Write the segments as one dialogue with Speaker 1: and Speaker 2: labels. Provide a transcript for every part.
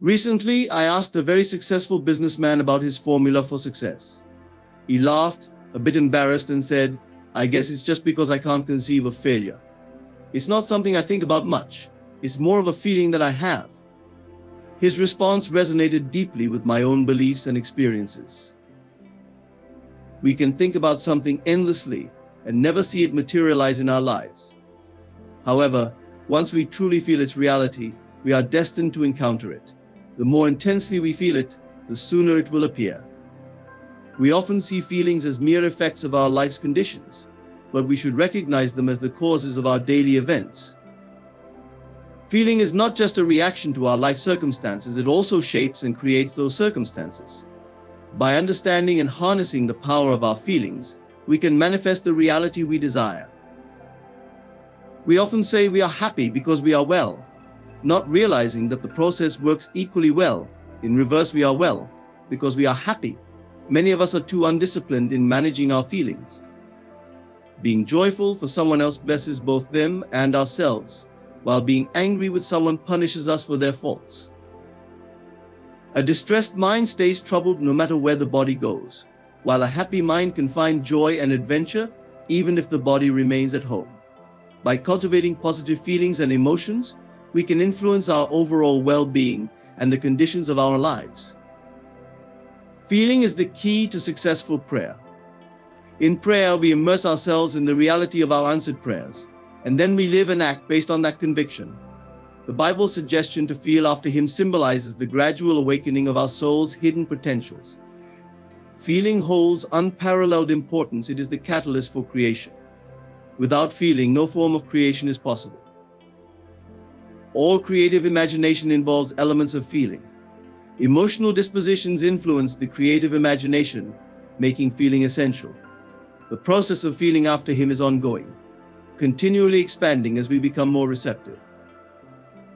Speaker 1: Recently, I asked a very successful businessman about his formula for success. He laughed, a bit embarrassed, and said, "I guess it's just because I can't conceive of failure. It's not something I think about much. It's more of a feeling that I have." His response resonated deeply with my own beliefs and experiences. We can think about something endlessly and never see it materialize in our lives. However, once we truly feel its reality, we are destined to encounter it. The more intensely we feel it, the sooner it will appear. We often see feelings as mere effects of our life's conditions, but we should recognize them as the causes of our daily events. Feeling is not just a reaction to our life circumstances, it also shapes and creates those circumstances. By understanding and harnessing the power of our feelings, we can manifest the reality we desire. We often say we are happy because we are well, not realizing that the process works equally well. In reverse, we are well because we are happy. Many of us are too undisciplined in managing our feelings. Being joyful for someone else blesses both them and ourselves, while being angry with someone punishes us for their faults. A distressed mind stays troubled no matter where the body goes, while a happy mind can find joy and adventure even if the body remains at home. By cultivating positive feelings and emotions, we can influence our overall well-being and the conditions of our lives. Feeling is the key to successful prayer. In prayer, we immerse ourselves in the reality of our answered prayers, and then we live and act based on that conviction. The Bible's suggestion to feel after Him symbolizes the gradual awakening of our soul's hidden potentials. Feeling holds unparalleled importance. It is the catalyst for creation. Without feeling, no form of creation is possible. All creative imagination involves elements of feeling. Emotional dispositions influence the creative imagination, making feeling essential. The process of feeling after Him is ongoing, continually expanding as we become more receptive.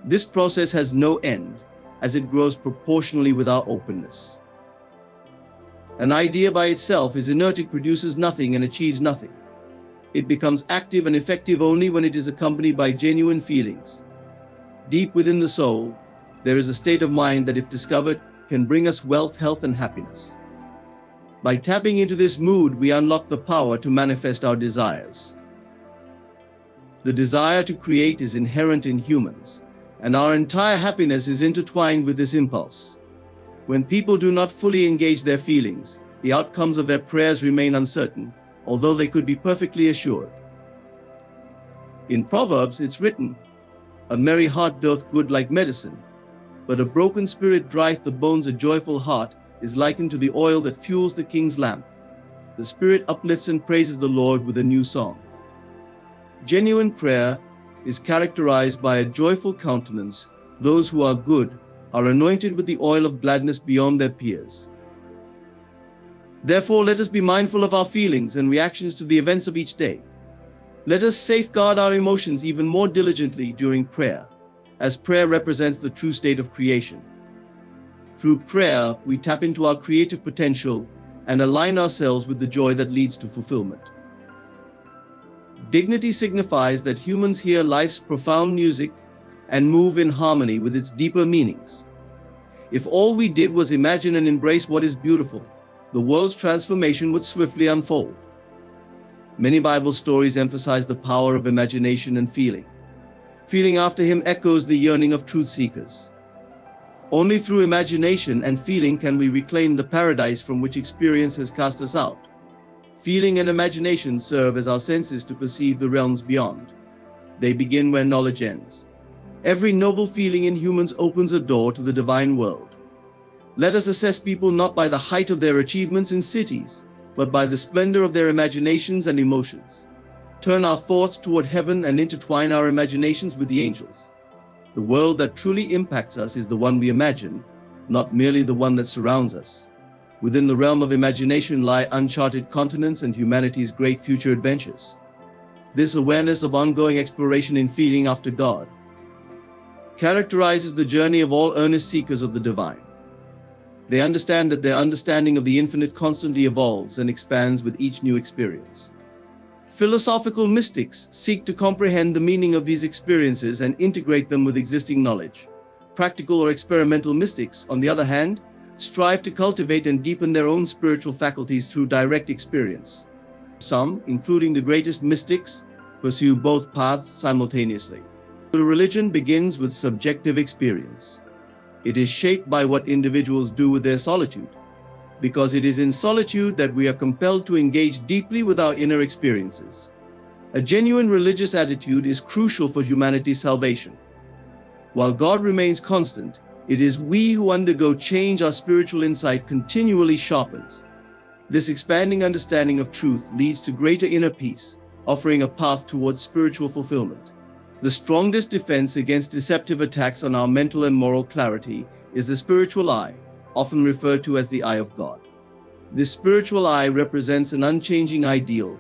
Speaker 1: This process has no end, as it grows proportionally with our openness. An idea by itself is inert. It produces nothing and achieves nothing. It becomes active and effective only when it is accompanied by genuine feelings. Deep within the soul, there is a state of mind that, if discovered, can bring us wealth, health, and happiness. By tapping into this mood, we unlock the power to manifest our desires. The desire to create is inherent in humans, and our entire happiness is intertwined with this impulse. When people do not fully engage their feelings, the outcomes of their prayers remain uncertain, although they could be perfectly assured. In Proverbs, it's written, "A merry heart doth good like medicine, but a broken spirit drieth the bones. A joyful heart is likened to the oil that fuels the king's lamp. The spirit uplifts and praises the Lord with a new song." Genuine prayer is characterized by a joyful countenance. Those who are good are anointed with the oil of gladness beyond their peers. Therefore, let us be mindful of our feelings and reactions to the events of each day. Let us safeguard our emotions even more diligently during prayer, as prayer represents the true state of creation. Through prayer, we tap into our creative potential and align ourselves with the joy that leads to fulfillment. Dignity signifies that humans hear life's profound music and move in harmony with its deeper meanings. If all we did was imagine and embrace what is beautiful, the world's transformation would swiftly unfold. Many Bible stories emphasize the power of imagination and feeling. Feeling after Him echoes the yearning of truth seekers. Only through imagination and feeling can we reclaim the paradise from which experience has cast us out. Feeling and imagination serve as our senses to perceive the realms beyond. They begin where knowledge ends. Every noble feeling in humans opens a door to the divine world. Let us assess people not by the height of their achievements in cities, but by the splendor of their imaginations and emotions. Turn our thoughts toward heaven and intertwine our imaginations with the angels. The world that truly impacts us is the one we imagine, not merely the one that surrounds us. Within the realm of imagination lie uncharted continents and humanity's great future adventures. This awareness of ongoing exploration in feeling after God characterizes the journey of all earnest seekers of the divine. They understand that their understanding of the infinite constantly evolves and expands with each new experience. Philosophical mystics seek to comprehend the meaning of these experiences and integrate them with existing knowledge. Practical or experimental mystics, on the other hand, strive to cultivate and deepen their own spiritual faculties through direct experience. Some, including the greatest mystics, pursue both paths simultaneously. Religion begins with subjective experience. It is shaped by what individuals do with their solitude, because it is in solitude that we are compelled to engage deeply with our inner experiences. A genuine religious attitude is crucial for humanity's salvation. While God remains constant, it is we who undergo change. Our spiritual insight continually sharpens. This expanding understanding of truth leads to greater inner peace, offering a path towards spiritual fulfillment. The strongest defense against deceptive attacks on our mental and moral clarity is the spiritual eye, often referred to as the eye of God. This spiritual eye represents an unchanging ideal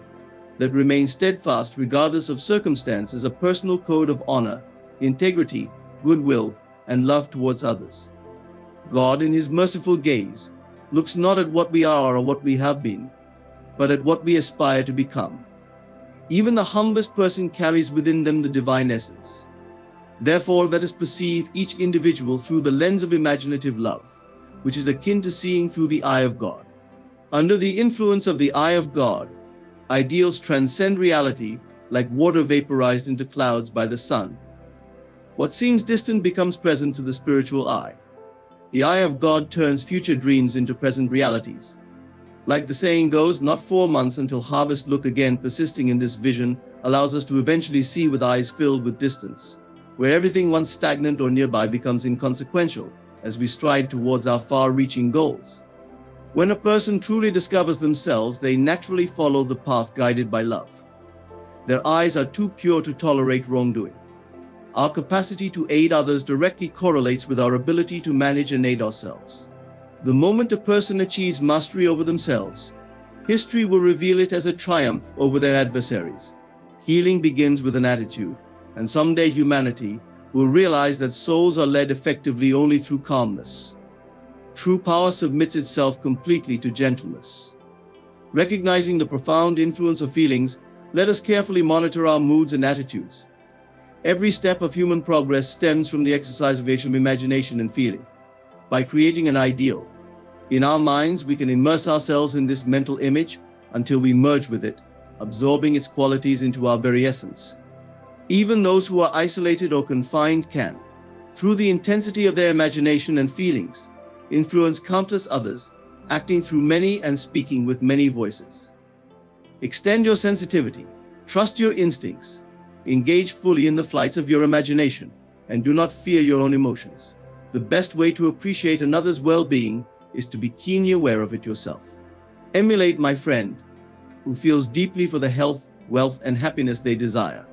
Speaker 1: that remains steadfast regardless of circumstances, a personal code of honor, integrity, goodwill, and love towards others. God, in His merciful gaze, looks not at what we are or what we have been, but at what we aspire to become. Even the humblest person carries within them the divine essence. Therefore, let us perceive each individual through the lens of imaginative love, which is akin to seeing through the eye of God. Under the influence of the eye of God, ideals transcend reality like water vaporized into clouds by the sun. What seems distant becomes present to the spiritual eye. The eye of God turns future dreams into present realities. Like the saying goes, not 4 months until harvest. Look again. Persisting in this vision allows us to eventually see with eyes filled with distance, where everything once stagnant or nearby becomes inconsequential as we stride towards our far-reaching goals. When a person truly discovers themselves, they naturally follow the path guided by love. Their eyes are too pure to tolerate wrongdoing. Our capacity to aid others directly correlates with our ability to manage and aid ourselves. The moment a person achieves mastery over themselves, history will reveal it as a triumph over their adversaries. Healing begins with an attitude, and someday humanity will realize that souls are led effectively only through calmness. True power submits itself completely to gentleness. Recognizing the profound influence of feelings, let us carefully monitor our moods and attitudes. Every step of human progress stems from the exercise of imagination and feeling. By creating an ideal in our minds, we can immerse ourselves in this mental image until we merge with it, absorbing its qualities into our very essence. Even those who are isolated or confined can, through the intensity of their imagination and feelings, influence countless others, acting through many and speaking with many voices. Extend your sensitivity, trust your instincts, engage fully in the flights of your imagination, and do not fear your own emotions. The best way to appreciate another's well-being is to be keenly aware of it yourself. Emulate my friend, who feels deeply for the health, wealth, and happiness they desire.